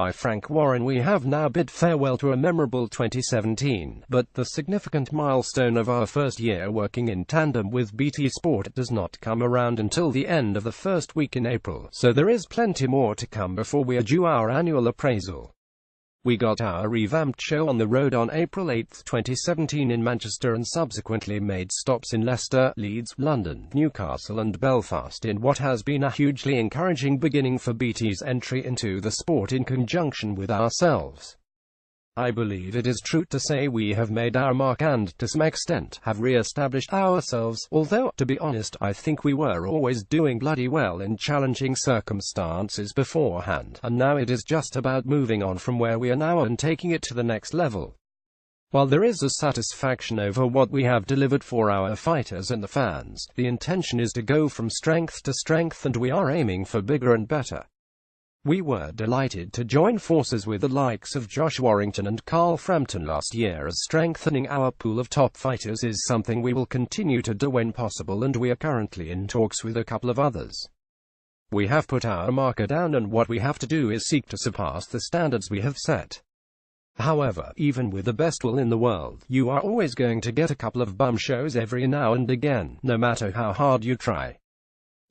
I, Frank Warren. We have now bid farewell to a memorable 2017, but the significant milestone of our first year working in tandem with BT Sport does not come around until the end of the first week in April, so there is plenty more to come before we are due our annual appraisal. We got our revamped show on the road on April 8, 2017 in Manchester and subsequently made stops in Leicester, Leeds, London, Newcastle and Belfast in what has been a hugely encouraging beginning for BT's entry into the sport in conjunction with ourselves. I believe it is true to say we have made our mark and, to some extent, have re-established ourselves, although, to be honest, I think we were always doing bloody well in challenging circumstances beforehand, and now it is just about moving on from where we are now and taking it to the next level. While there is a satisfaction over what we have delivered for our fighters and the fans, the intention is to go from strength to strength and we are aiming for bigger and better. We were delighted to join forces with the likes of Josh Warrington and Carl Frampton last year, as strengthening our pool of top fighters is something we will continue to do when possible, and we are currently in talks with a couple of others. We have put our marker down and what we have to do is seek to surpass the standards we have set. However, even with the best will in the world, you are always going to get a couple of bum shows every now and again, no matter how hard you try.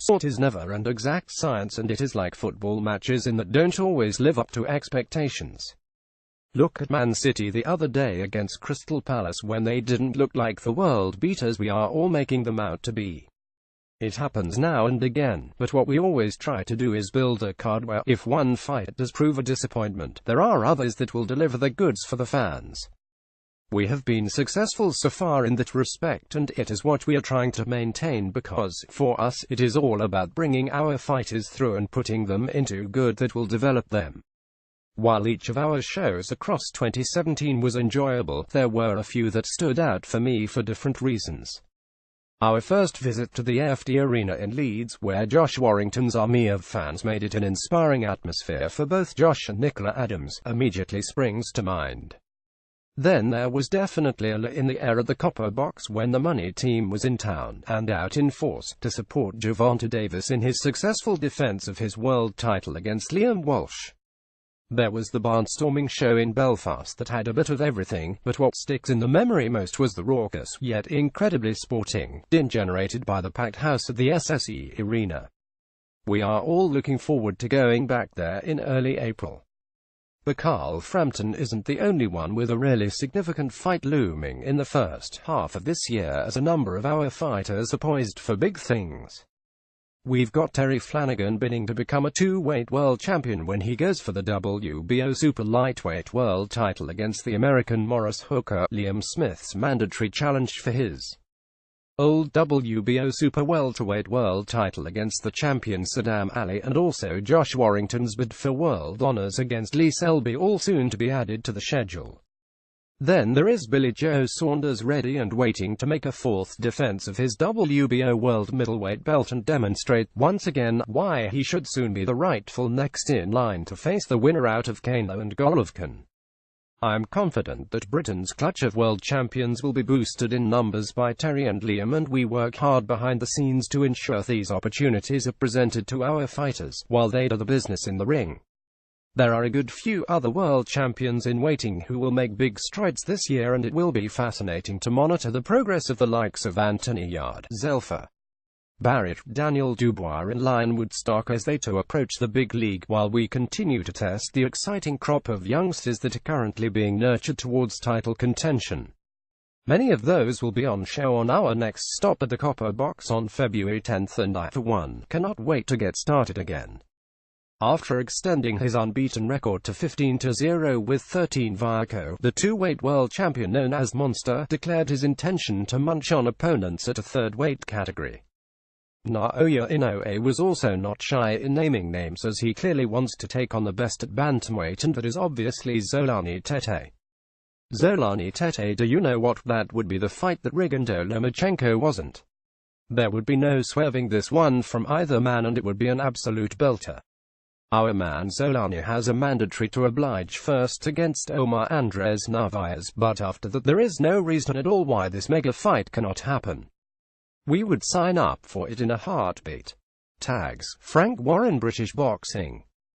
Sport is never an exact science, and it is like football matches in that don't always live up to expectations. Look at Man City the other day against Crystal Palace when they didn't look like the world beaters we are all making them out to be. It happens now and again, but what we always try to do is build a card where, if one fight does prove a disappointment, there are others that will deliver the goods for the fans. We have been successful so far in that respect, and it is what we are trying to maintain because, for us, it is all about bringing our fighters through and putting them into good that will develop them. While each of our shows across 2017 was enjoyable, there were a few that stood out for me for different reasons. Our first visit to the AFD Arena in Leeds, where Josh Warrington's army of fans made it an inspiring atmosphere for both Josh and Nicola Adams, immediately springs to mind. Then there was definitely a lull in the air at the Copper Box when the Money team was in town, and out in force, to support Gervonta Davis in his successful defense of his world title against Liam Walsh. There was the barnstorming show in Belfast that had a bit of everything, but what sticks in the memory most was the raucous, yet incredibly sporting, din generated by the packed house at the SSE Arena. We are all looking forward to going back there in early April. But Carl Frampton isn't the only one with a really significant fight looming in the first half of this year, as a number of our fighters are poised for big things. We've got Terry Flanagan bidding to become a two-weight world champion when he goes for the WBO super lightweight world title against the American Morris Hooker, Liam Smith's mandatory challenge for his old WBO super welterweight world title against the champion Saddam Ali, and also Josh Warrington's bid for world honors against Lee Selby, all soon to be added to the schedule. Then there is Billy Joe Saunders, ready and waiting to make a fourth defense of his WBO world middleweight belt and demonstrate, once again, why he should soon be the rightful next in line to face the winner out of Canelo and Golovkin. I'm confident that Britain's clutch of world champions will be boosted in numbers by Terry and Liam, and we work hard behind the scenes to ensure these opportunities are presented to our fighters, while they do the business in the ring. There are a good few other world champions in waiting who will make big strides this year, and it will be fascinating to monitor the progress of the likes of Anthony Yarde, Zelfa Barrett, Daniel Dubois and Lion Woodstock as they too approach the big league, while we continue to test the exciting crop of youngsters that are currently being nurtured towards title contention. Many of those will be on show on our next stop at the Copper Box on February 10th, and I, for one, cannot wait to get started again. After extending his unbeaten record to 15-0 with 13 via KO, the two-weight world champion known as Monster declared his intention to munch on opponents at a third-weight category. Naoya Inoue was also not shy in naming names, as he clearly wants to take on the best at bantamweight, and that is obviously Zolani Tete. Zolani Tete, do you know what? That would be the fight that Rigondeaux Lomachenko wasn't. There would be no swerving this one from either man, and it would be an absolute belter. Our man Zolani has a mandatory to oblige first against Omar Andres Narvaez, but after that there is no reason at all why this mega fight cannot happen. We would sign up for it in a heartbeat. Tags, Frank Warren, British Boxing.